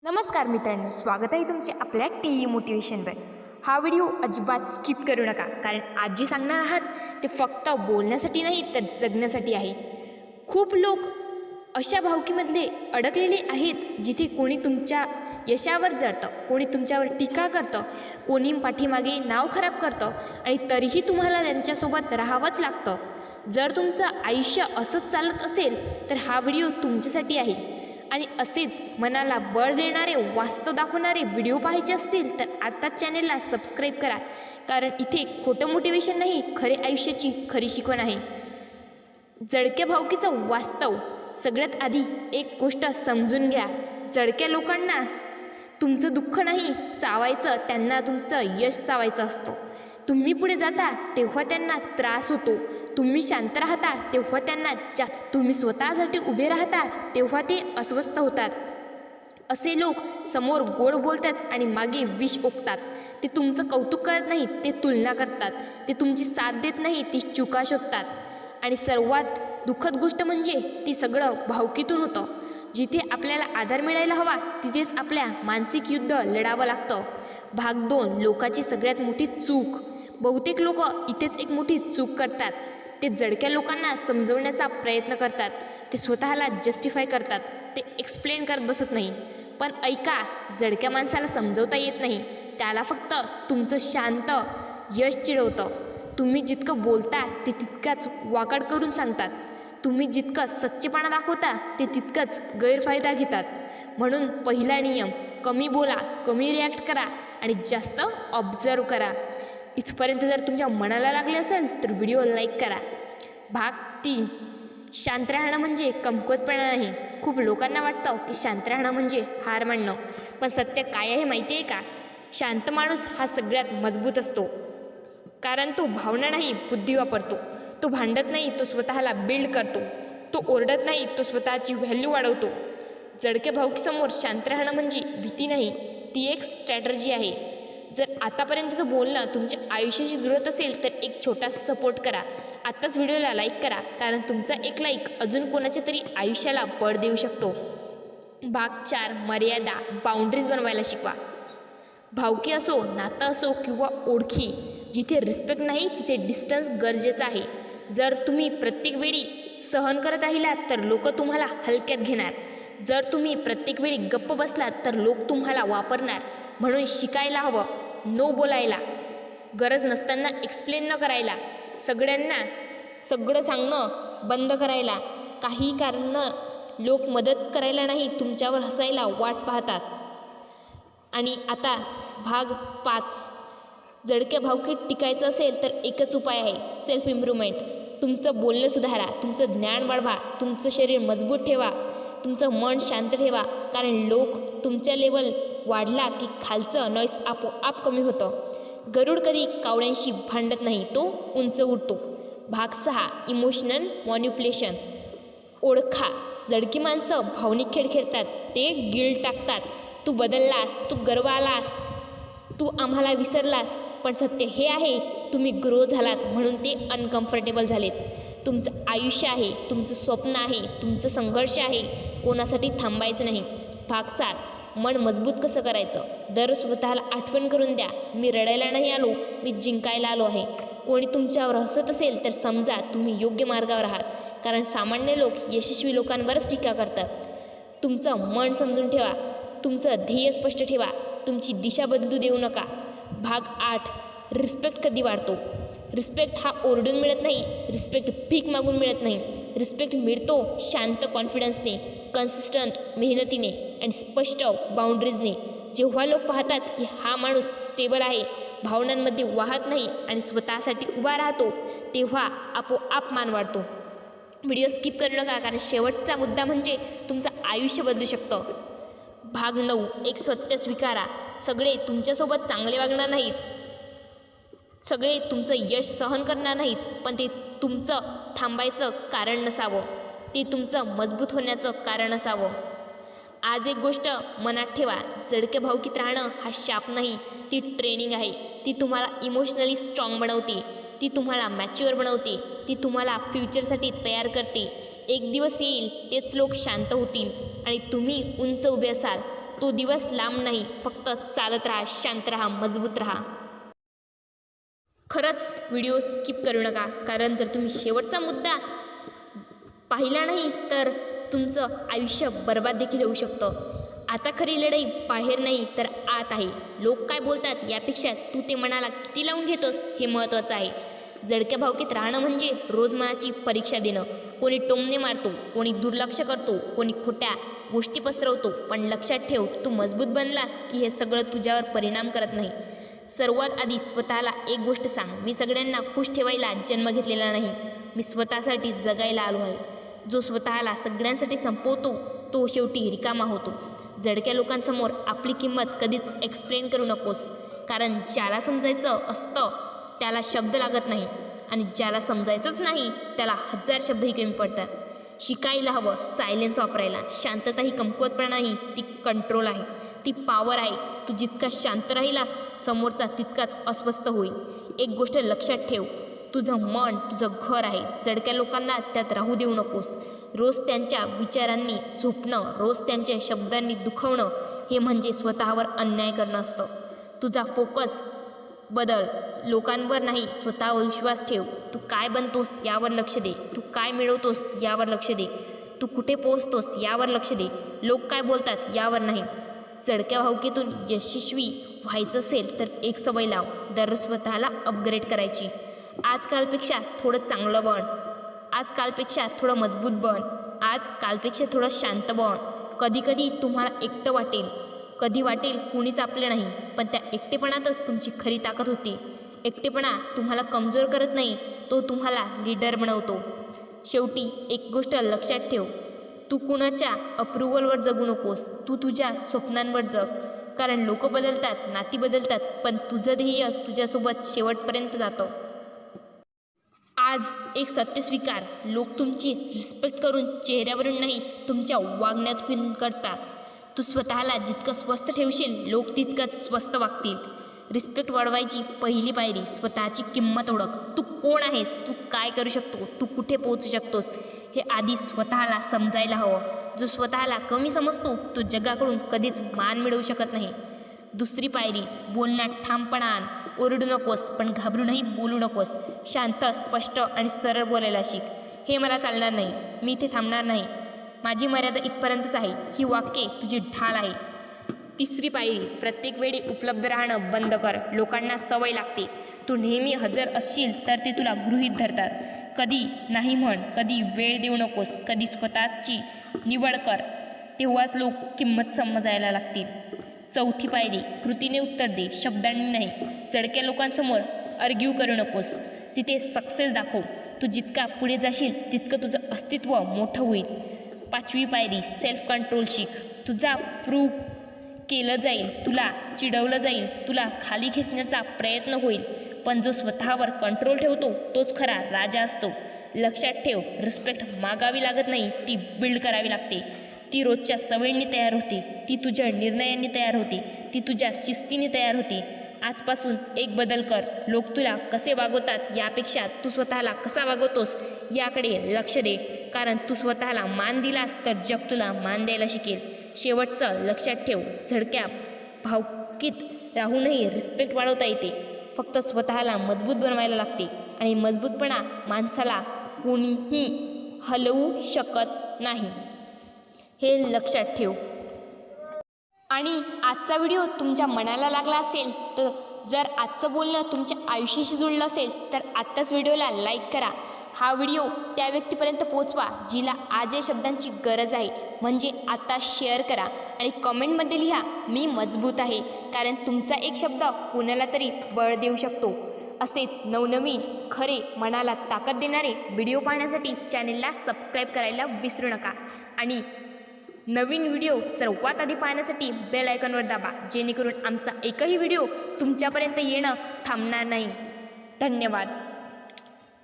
नमस्कार मित्रांनो, स्वागत आहे तुमचे आपल्या टी मोटिवेशनवर। हा व्हिडिओ अजिबात स्किप करू नका, कारण आज जे सांगणार आहात ते फक्त बोलण्यासाठी नाही तर जगण्यासाठी आहे। खूप लोक अशा भावकीमध्ये अडकलेले आहेत जिथे कोणी तुमच्या यशावर जळतं, कोणी तुमच्यावर टीका करतं, कोणी पाठीमागे नाव खराब करतं आणि तरीही तुम्हाला त्यांच्यासोबत राहावंच लागतं। जर तुमचं आयुष्य असंच चालत असेल तर हा व्हिडिओ तुमच्यासाठी आहे। आणि असेच मनाला बळ देणारे, वास्तव दाखवणारे व्हिडिओ पाहायचे असतील तर आत्ताच चॅनेलला सबस्क्राईब करा, कारण इथे खोटं मोटिवेशन नाही, खरे आयुष्याची खरी शिकवण आहे। जळक्या भावकीचं वास्तव। सगळ्यात आधी एक गोष्ट समजून घ्या, जळक्या लोकांना तुमचं दुःख नाही चावायचं, त्यांना तुमचं यश चावायचं असतं। तुम्ही पुढे जाता तेव्हा त्यांना त्रास होतो, तुम्ही शांत राहता तेव्हा त्यांना तुम्ही स्वतःसाठी उभे राहता तेव्हा ते अस्वस्थ होतात। असे लोक समोर गोड बोलतात आणि मागे विष ओकतात। ते तुमचं कौतुक करत नाहीत, ते तुलना करतात। ते तुमची साथ देत नाही, ते चुका शोधतात। आणि सर्वात दुःखद गोष्ट म्हणजे ती सगळं भावकीतून होतं। जिथे आपल्याला आधार मिळायला हवा तिथेच आपल्या मानसिक युद्ध लढावं लागतं। भाग 2, लोकांची सगळ्यात मोठी चूक। बहुतेक लोक इथेच एक मोठी चूक करतात, ते जळक्या लोकांना समजवण्याचा प्रयत्न करतात, ते स्वतःला जस्टिफाय करतात, ते एक्सप्लेन करत बसत नाही। पण ऐका, जळक्या माणसाला समजवता येत नाही, त्याला फक्त तुमचं शांत यश चिडवतं। तुम्ही जितकं बोलता ते तितकाच वाकड करून सांगतात, तुम्ही जितकं सच्चेपणा दाखवता ते तितकंच गैरफायदा घेतात। म्हणून पहिला नियम, कमी बोला, कमी रिॲक्ट करा आणि जास्त ऑब्झर्व करा। इथपर्यंत जर तुमच्या मनाला लागले असेल तर व्हिडिओ लाईक करा। भाग 3, शांत राहणं म्हणजे कमकुवतपणा नाही। खूप लोकांना वाटतं की शांत राहणं म्हणजे हार मानणं, पण सत्य काय आहे माहिती आहे का? शांत माणूस हा सगळ्यात मजबूत असतो, कारण तो भावना नाही बुद्धी वापरतो। तो भांडत नाही, तो स्वतःला बिल्ड करतो। तो ओरडत नाही, तो स्वतःची व्हॅल्यू वाढवतो। जळक्या भावकीसमोर शांत राहणं म्हणजे भीती नाही, ती एक स्ट्रॅटर्जी आहे। जर आतापर्यंतचं बोलणं तुमच्या आयुष्याशी जुळत असेल तर एक छोटासा सपोर्ट करा, आत्ताच व्हिडिओला लाईक करा, कारण तुमचा एक लाईक अजून कोणाच्या तरी आयुष्याला बळ देऊ शकतो। भाग 4, मर्यादा, बाउंड्रीज बनवायला शिकवा। भावकी असो, नातं असो किंवा ओळखी, जिथे रिस्पेक्ट नाही तिथे डिस्टन्स गरजेचं आहे। जर तुम्ही प्रत्येक वेळी सहन करत राहिलात तर लोक तुम्हाला हलक्यात घेणार। जर तुम्ही प्रत्येक वेळी गप्प बसलात तर लोक तुम्हाला वापरणार। म्हणून शिकायला हवं नो बोलायला, गरज नसताना एक्सप्लेन न करायला, सगळ्यांना सगळं सांगणं बंद करायला। काही कारण लोक मदत करायला नाही, तुमच्यावर हसायला वाट पाहतात। आणि आता भाग 5, जळक्या भावकीत टिकायचं असेल तर एकच उपाय आहे, सेल्फ इम्प्रूव्हमेंट। तुमचं बोलणं सुधारा, तुमचं ज्ञान वाढवा, तुमचं शरीर मजबूत ठेवा, तुमचं मन शांत ठेवा, कारण लोक तुमच्या लेवल वाढला की खालचं नॉईस आपोआप कमी होतं। गरुड कधी कावळ्यांशी भांडत नाही, तो उंच उडतो। भाग 6, इमोशनल मॅनिप्युलेशन। ओळखा, जळकी माणसं भावनिक खेळ खेळतात, ते गिल्ट टाकतात, तू बदललास, तू गर्वालास, तू आम्हाला विसरलास। पण सत्य हे आहे, तुम्ही ग्रो झालात म्हणून ते अनकम्फर्टेबल झालेत। तुमचं आयुष्य आहे, तुमचं स्वप्न आहे, तुमचं संघर्ष आहे, कोणासाठी थांबायचं नाही। भाग 7, मन मजबूत कसं करायचं। दररोज स्वतःला आठवण करून द्या, मी रडायला नाही आलो, मी जिंकायला आलो आहे। कोणी तुमच्यावर हसत असेल तर समजा तुम्ही योग्य मार्गावर आहात, कारण सामान्य लोक यशस्वी लोकांवरच टीका करतात। तुमचं मन समजून ठेवा, तुमचं ध्येय स्पष्ट ठेवा, तुमची दिशा बदलू देऊ नका। भाग 8, रिस्पेक्ट कधी वाढतो। रिस्पेक्ट हा ओरडून मिळत नाही, रिस्पेक्ट भीक मागून मिळत नाही। रिस्पेक्ट मिळतो शांत कॉन्फिडन्सने, कन्सिस्टंट मेहनतीने आणि स्पष्ट बाउंड्रीजने। जेव्हा लोक पाहतात की हा माणूस स्टेबल आहे, भावनांमध्ये वाहत नाही आणि स्वतःसाठी उभा राहतो, तेव्हा आपोआप मान वाढतो। व्हिडिओ स्किप करू नका, कारण शेवटचा मुद्दा म्हणजे तुमचं आयुष्य बदलू शकतं। भाग 9, एक सत्य स्वीकारा। सगळे तुमच्यासोबत चांगले वागणार नाहीत, सगळे तुमचं यश सहन करणार नाहीत, पण ते तुमचं थांबायचं कारण नसावं, ते तुमचं मजबूत होण्याचं कारण असावं। आज एक गोष्ट मनात ठेवा, जळक्या भावकीत राहणं हा शाप नाही, ती ट्रेनिंग आहे। ती तुम्हाला इमोशनली स्ट्रॉंग बनवते, ती तुम्हाला मॅच्युअर बनवते, ती तुम्हाला फ्युचरसाठी तयार करते। एक दिवस येईल तेच लोक शांत होतील आणि तुम्ही उंच उभे असाल। तो दिवस लांब नाही. फक्त चालत राहा, शांत राहा, मजबूत राहा. खरंच व्हिडिओ स्किप करू नका, कारण जर तुम्ही शेवटचा मुद्दा पाहिला नाही तर तुमचं आयुष्य बर्बाद देखील होऊ शकतं. आता खरी लढाई बाहेर नाही तर आत आहे. लोक काय बोलतात यापेक्षा तू ते मनाला किती लावून घेतोस हे महत्त्वाचं आहे. जडक्या भावकीत राहणं म्हणजे रोज मनाची परीक्षा देणं. कोणी टोमणे मारतो, कोणी दुर्लक्ष करतो, कोणी खोट्या गोष्टी पसरवतो, पण लक्षात ठेव, तू मजबूत बनलास की हे सगळं तुझ्यावर परिणाम करत नाही. सर्वात आधी स्वतःला एक गोष्ट सांग, मी सगळ्यांना खुश ठेवायला जन्म घेतलेला नाही, मी स्वतःसाठी जगायला आलो आहे. जो स्वतःला सगळ्यांसाठी संपवतो तो शेवटी रिकामा होतो. जडक्या लोकांसमोर आपली किंमत कधीच एक्सप्लेन करू नकोस, कारण ज्याला समजायचं असतं त्याला शब्द लागत नाही आणि ज्याला समजायचंच नाही त्याला 1000 शब्दही कमी पडतात. शिकायला हवं सायलेन्स वापरायला. शांतता ही कमकुवतपणा नाही, ती कंट्रोल आहे, ती पॉवर आहे. तू जितका शांत राहिलास समोरचा तितकाच अस्वस्थ होईल. एक गोष्ट लक्षात ठेव, तुझं मन तुझं घर आहे. जडक्या लोकांना त्यात राहू देऊ नकोस. रोज त्यांच्या विचारांनी झोपणं, रोज त्यांच्या शब्दांनी दुखवणं हे म्हणजे स्वतःवर अन्याय करणं असतं. तुझा फोकस बदल, लोकांवर नाही स्वतःवर विश्वास ठेव. तू काय बनतोस यावर लक्ष दे, तू काय मिळवतोस यावर लक्ष दे, तू कुठे पोहोचतोस यावर लक्ष दे, लोक काय बोलतात यावर नाही. जडक्या भावकीतून यशस्वी व्हायचं असेल तर एक सवय लाव, दररोज स्वतःला अपग्रेड करायची. आजकालपेक्षा थोडं चांगलं बन, आजकालपेक्षा थोडं मजबूत बन, आजकालपेक्षा थोडं शांत बन. कधीकधी तुम्हाला एकटं वाटेल, कधी वाटेल कुणीच आपलं नाही, पण त्या एकटेपणातच तुमची खरी ताकद होती. एकटेपणा तुम्हाला कमजोर करत नाही, तो तुम्हाला लीडर बनवतो. शेवटी एक गोष्ट लक्षात ठेव, तू कुणाच्या अप्रुव्हलवर जगू नकोस, तू तुझ्या स्वप्नांवर जग. कारण लोक बदलतात, नाती बदलतात, पण तुझं ध्येय तुझ्यासोबत शेवटपर्यंत जातं. आज एक सत्य स्वीकार, लोक तुमची रिस्पेक्ट करून चेहऱ्यावरून नाही तुमच्या वागण्यातून करतात. तू स्वतःला जितकं स्वस्थ ठेवशील लोक तितकंच स्वस्त वागतील. रिस्पेक्ट वाढवायची पहिली पायरी स्वतःची किंमत ओळख. तू कोण आहेस, तू काय करू शकतो, तू कुठे पोहोचू शकतोस हे आधी स्वतःला समजायला हवं. जो स्वतःला कमी समजतो तो जगाकडून कधीच मान मिळवू शकत नाही. दुसरी पायरी, बोलण्यात ठामपणा आण. ओरडू नकोस पण घाबरूनही बोलू नकोस. शांत, स्पष्ट आणि सरळ बोलायला शिक. हे मला चालणार नाही, मी इथे थांबणार नाही, माझी मर्यादा इथपर्यंतच आहे, ही वाक्ये तुझी ढाल आहे. तिसरी पायरी, प्रत्येक वेळी उपलब्ध राहणं बंद कर. लोकांना सवय लागते, तू नेहमी हजर असशील तर ते तुला गृहीत धरतात. कधी नाही म्हण, कधी वेळ देऊ नकोस, कधी स्वतःची निवड कर, तेव्हाच लोक किंमत समजायला लागतील. चौथी पायरी, कृतीने उत्तर दे, शब्दांनी नाही. जडक्या लोकांसमोर आर्ग्यू करू नकोस, तिथे सक्सेस दाखव. तू जितका पुढे जाशील तितकं तुझं अस्तित्व मोठं होईल. पाचवी पायरी, सेल्फ कंट्रोल शिक. तुझा प्रूव्ह केलं जाईल, तुला चिडवलं जाईल, तुला खाली खेचण्याचा प्रयत्न होईल, पण जो स्वतःवर कंट्रोल ठेवतो तोच खरा राजा असतो. लक्षात ठेव, रिस्पेक्ट मागावी लागत नाही, ती बिल्ड करावी लागते. ती रोजच्या सवयींनी तयार होते, ती तुझ्या निर्णयांनी तयार होते, ती तुझ्या शिस्तीने तयार होते. आजपासून एक बदल कर. लोक तुला कसे वागवतात यापेक्षा तू स्वतःला कसा वागवतोस याकडे लक्ष दे, कारण तू स्वतःला मान दिलास तर जग तुला मान द्यायला शिकेल. शेवटचं लक्षात ठेव, झडक्या भावकीत राहूनही रिस्पेक्ट वाढवता येते, फक्त स्वतःला मजबूत बनवायला लागते आणि मजबूतपणा माणसाला कोणीही हलवू शकत नाही, हे लक्षात ठेव. आणि आजचा व्हिडिओ तुमच्या मनाला लागला असेल तर जर आजचं बोलणं तुमच्या आयुष्याशी जुळलं असेल तर आत्ताच व्हिडिओला लाईक करा. हा व्हिडिओ त्या व्यक्तीपर्यंत पोहोचवा जिला आज या शब्दांची गरज आहे. म्हणजे आता शेअर करा आणि कमेंटमध्ये लिहा, मी मजबूत आहे, कारण तुमचा एक शब्द कुणाला तरी बळ देऊ शकतो. असेच नवनवीन खरे मनाला ताकद देणारे व्हिडिओ पाहण्यासाठी चॅनेलला सबस्क्राईब करायला विसरू नका आणि नवीन व्हिडिओ सर्वात आधी पाहण्यासाठी बेल आयकॉनवर दाबा, जेणेकरून आमचा एकही व्हिडिओ तुमच्यापर्यंत येणं थांबणार नाही. धन्यवाद.